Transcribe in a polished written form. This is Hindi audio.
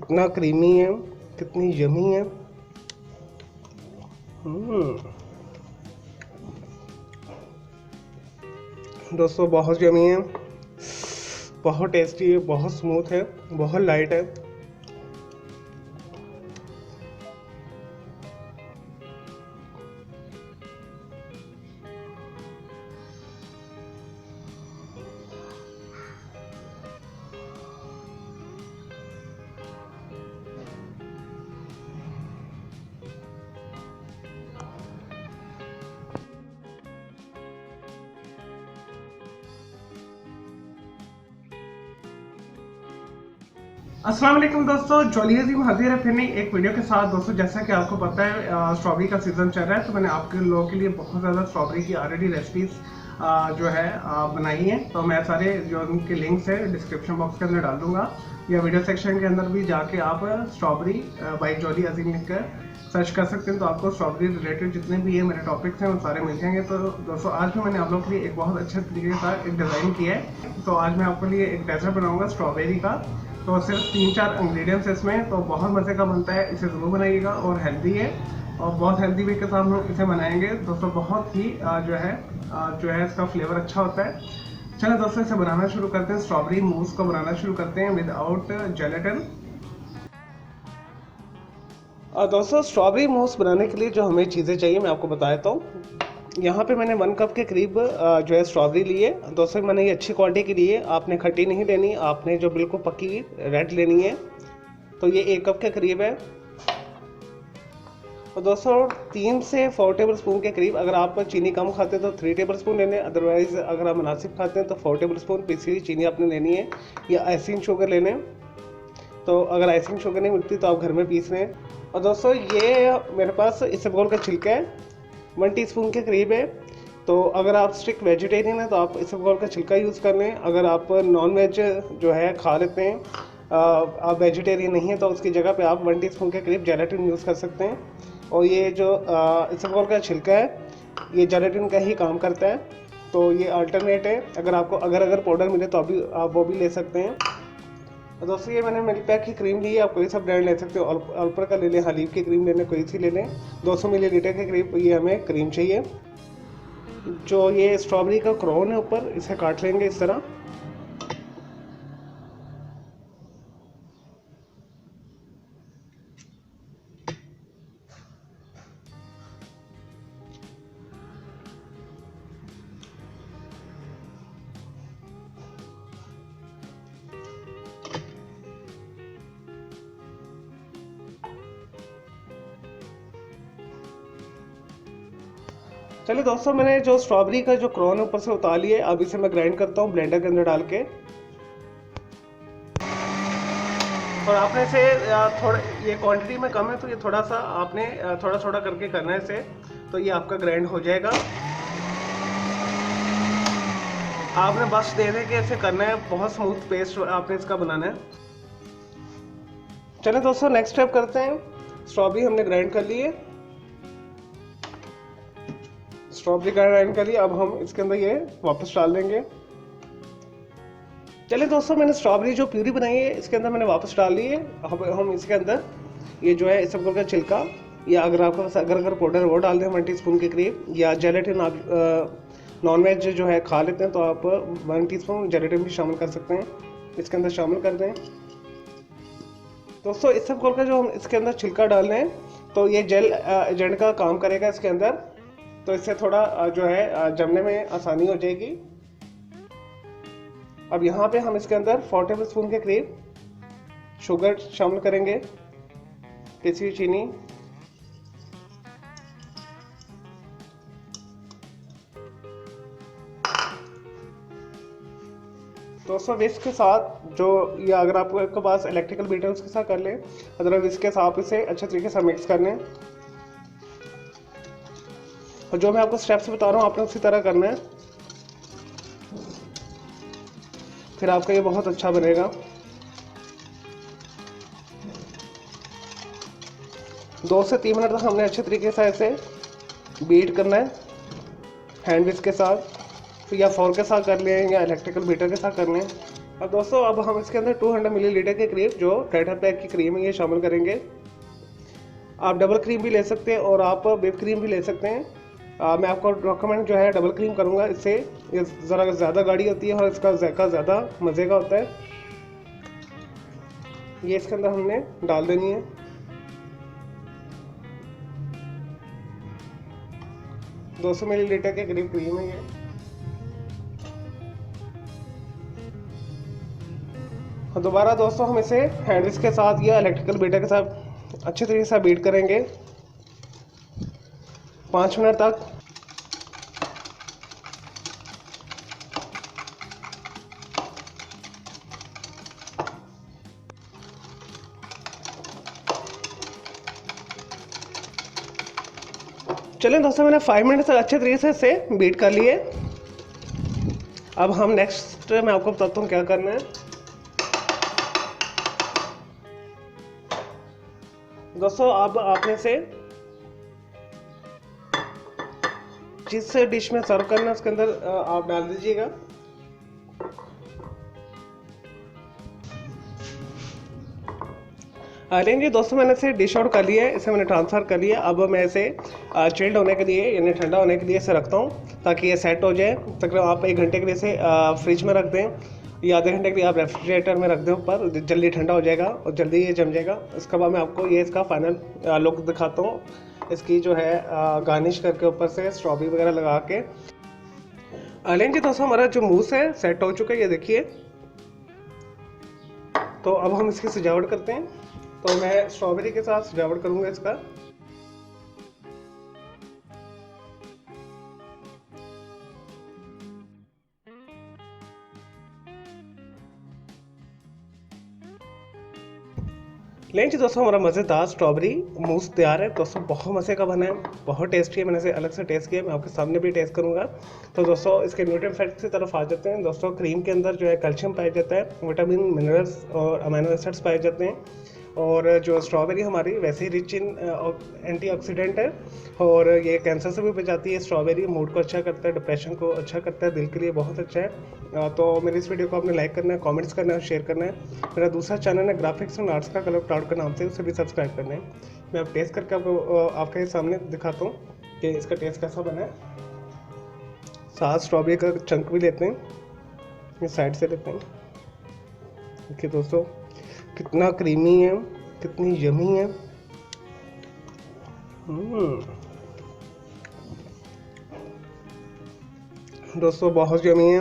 कितना क्रीमी है, कितनी यमी है। दोस्तों बहुत यमी है, बहुत टेस्टी है, बहुत स्मूथ है, बहुत लाइट है। अस्सलाम वालेकुम दोस्तों, जॉली अजीम हाजिर है फिर नहीं एक वीडियो के साथ। दोस्तों जैसा कि आपको पता है स्ट्रॉबेरी का सीज़न चल रहा है, तो मैंने आपके लोगों के लिए बहुत ज़्यादा स्ट्रॉबेरी की ऑलरेडी रेसिपीज़ जो है बनाई है। तो मैं सारे जो उनके लिंक्स है डिस्क्रिप्शन बॉक्स के अंदर डाल दूंगा, या वीडियो सेक्शन के अंदर भी जाके आप स्ट्रॉबेरी बाई जॉली अजीम लिखकर सर्च कर सकते हैं। तो आपको स्ट्रॉबेरी रिलेटेड जितने भी ये मेरे टॉपिक्स हैं वो सारे मिल जाएंगे। तो दोस्तों आज भी मैंने आप लोगों के लिए एक बहुत अच्छे तरीके का एक डिज़ाइन किया है। तो आज मैं आपके लिए एक डेजर्ट बनाऊंगा स्ट्रॉबेरी का। तो सिर्फ 3-4 इंग्रेडिएंट्स इसमें, तो बहुत मज़े का बनता है, इसे ज़रूर बनाइएगा। और हेल्दी है, और बहुत हेल्दी वे के साथ हम इसे बनाएंगे दोस्तों। बहुत ही जो है इसका फ्लेवर अच्छा होता है। चलो दोस्तों इसे बनाना शुरू करते हैं। स्ट्रॉबेरी मूस को बनाना शुरू करते हैं विदाउट जेलेटिन। दोस्तों स्ट्रॉबेरी मूस बनाने के लिए जो हमें चीज़ें चाहिए मैं आपको बता देता हूँ। यहाँ पे मैंने 1 कप के करीब जो है स्ट्रॉबेरी ली है। दोस्तों मैंने ये अच्छी क्वालिटी की ली है, आपने खट्टी नहीं लेनी, आपने जो बिल्कुल पक्की रेड लेनी है। तो ये 1 कप के करीब है। और दोस्तों 3 से 4 टेबल स्पून के करीब, अगर आप चीनी कम खाते हैं तो 3 टेबल स्पून ले लें, अदरवाइज़ अगर आप मुनासिब खाते हैं तो 4 टेबल स्पून पिसी हुई चीनी आपने लेनी है, या आइसिंग शुगर ले लें। तो अगर आइसिंग शुगर नहीं मिलती तो आप घर में पीस लें। और दोस्तों ये मेरे पास इसबगोल का छिलका है, 1 टीस्पून के करीब है। तो अगर आप स्ट्रिक्ट वेजिटेरियन हैं तो आप इसबगोल का छिलका यूज़ कर लें। अगर आप नॉन वेज जो है खा लेते हैं, आप वेजिटेरियन नहीं है, तो उसकी जगह पे आप 1 टीस्पून के करीब जेलेटिन यूज़ कर सकते हैं। और ये जो इसबगोल का छिलका है ये जेलेटिन का ही काम करता है। तो ये अल्टरनेट है, अगर आपको अगर पाउडर मिले तो अभी आप वो भी ले सकते हैं। दोस्तों ये मैंने मिल्क पैक की क्रीम ली है, आप कोई सा ब्रांड ले सकते हो, अल्पर का ले लें, हलीब की क्रीम ले लें, कोई सी ले लें। 200 मिलीलीटर के करीब ये हमें क्रीम चाहिए। जो ये स्ट्रॉबेरी का क्रोन है ऊपर, इसे काट लेंगे इस तरह। चलिए दोस्तों मैंने जो स्ट्रॉबेरी का जो क्रोन ऊपर से उतार लिया है, अब इसे मैं ग्राइंड करता हूँ ब्लेंडर के अंदर डाल के। और आपने इसे थोड़ा, ये क्वांटिटी में कम है तो ये थोड़ा सा आपने थोड़ा थोड़ा करके करना है इसे, तो ये आपका ग्राइंड हो जाएगा। आपने बस दे दे के इसे करना है, बहुत स्मूथ पेस्ट आपने इसका बनाना है। चलिए दोस्तों नेक्स्ट स्टेप करते हैं। स्ट्रॉबेरी हमने ग्राइंड कर ली है, स्ट्रॉबेरी का ग्राइंड कर लिया। अब हम इसके अंदर ये वापस डाल देंगे। चलिए दोस्तों मैंने स्ट्रॉबेरी जो प्यूरी बनाई है इसके अंदर मैंने वापस डाल ली है। अब हम इसके अंदर ये जो है इसबगोल का छिलका, या अगर आपके पास अगर पाउडर वो डाल दें 1 टीस्पून के करीब, या जेलेटिन आप नॉन वेज जो है खा लेते हैं तो आप 1 टीस्पून जेलेटिन भी शामिल कर सकते हैं, इसके अंदर शामिल कर दें। दोस्तों इसबगोल का जो हम इसके अंदर छिलका डाल रहे हैं तो ये जेल एजेंट का काम करेगा इसके अंदर, तो इससे थोड़ा जो है जमने में आसानी हो जाएगी। अब यहाँ पे हम इसके अंदर 4 टेबल स्पून के करीब शुगर शामिल करेंगे, पिसी हुई चीनी। दोस्तों विस्क के साथ जो, या अगर आपके पास इलेक्ट्रिकल बीटर उसके साथ कर लें, अदरवाइज विस्क के साथ इसे अच्छे तरीके से मिक्स कर लें। और जो मैं आपको स्टेप्स बता रहा हूँ आपने उसी तरह करना है, फिर आपका ये बहुत अच्छा बनेगा। 2 से 3 मिनट तक हमने अच्छे तरीके से इसे बीट करना है हैंड विस्क के साथ, तो या फोर्क के साथ कर लें या इलेक्ट्रिकल बीटर के साथ कर लें। अब दोस्तों अब हम इसके अंदर 200 मिलीलीटर के करीब जो टेट्रा पैक की क्रीम है ये शामिल करेंगे। आप डबल क्रीम भी ले सकते हैं और आप व्हिप क्रीम भी ले सकते हैं। मैं आपको रिकमेंड जो है डबल क्रीम करूँगा, इससे ये ज़रा ज़्यादा गाढ़ी होती है और इसका जायका ज़्यादा मज़े का होता है। ये इसके अंदर हमने डाल देनी है। दो 200 मिलीलीटर के करीब क्रीम है ये। और दोबारा दोस्तों हम इसे हैंड विस्क के साथ या इलेक्ट्रिकल बीटर के साथ अच्छे तरीके से बीट करेंगे 5 मिनट तक। चलिए दोस्तों मैंने 5 मिनट तक अच्छे तरीके से इसे बीट कर लिए। अब हम नेक्स्ट मैं आपको बताता हूँ क्या करना है। दोस्तों अब आपने से जिस डिश में सर्व करना है उसके अंदर आप डाल दीजिएगा। लेंगे दोस्तों मैंने इसे डिश आउट कर लिया है, इसे मैंने ट्रांसफ़र कर लिया। अब मैं इसे चिल्ड होने के लिए यानी ठंडा होने के लिए इसे रखता हूँ ताकि ये सेट हो जाए। तकरीबन आप 1 घंटे के लिए इसे फ्रिज में रख दें या आधे घंटे के लिए आप रेफ्रिजरेटर में रख दें ऊपर, जल्दी ठंडा हो जाएगा और जल्दी ये जम जाएगा। इसके बाद मैं आपको ये इसका फाइनल लुक दिखाता हूँ, इसकी जो है गार्निश करके ऊपर से स्ट्रॉबेरी वगैरह लगा के। लेंगे दोस्तों हमारा जो मूस है सेट हो चुका है, ये देखिए। तो अब हम इसकी सजावट करते हैं। तो मैं स्ट्रॉबेरी के साथ सजावट करूंगा इसका। लेंच दोस्तों हमारा मज़ेदार स्ट्रॉबेरी मूस तैयार है। दोस्तों बहुत मज़े का बना है, बहुत टेस्टी है। मैंने इसे अलग से टेस्ट किया, मैं आपके सामने भी टेस्ट करूंगा। तो दोस्तों इसके न्यूट्रिएंट फैक्ट्स की तरफ आ जाते हैं। दोस्तों क्रीम के अंदर जो है कैल्शियम पाया जाता है, विटामिन मिनरल्स और अमीनो एसिड्स पाए जाते हैं। और जो स्ट्रॉबेरी हमारी वैसे ही रिच इन एंटीऑक्सीडेंट है और ये कैंसर से भी बचाती है। स्ट्रॉबेरी मूड को अच्छा करता है, डिप्रेशन को अच्छा करता है, दिल के लिए बहुत अच्छा है। तो मेरी इस वीडियो को आपने लाइक करना है, कमेंट्स करना है और शेयर करना है। मेरा दूसरा चैनल है ग्राफिक्स एंड आर्ट्स का कलर क्लाउड के नाम से, उसे भी सब्सक्राइब करना है। मैं अब टेस्ट करके आपको आपके सामने दिखाता हूँ कि इसका टेस्ट कैसा बना है। साथ स्ट्रॉबेरी का चंक भी लेते हैं, ये साइड से लेते हैं। देखिए दोस्तों कितना क्रीमी है, कितनी यमी है। दोस्तों बहुत यमी है।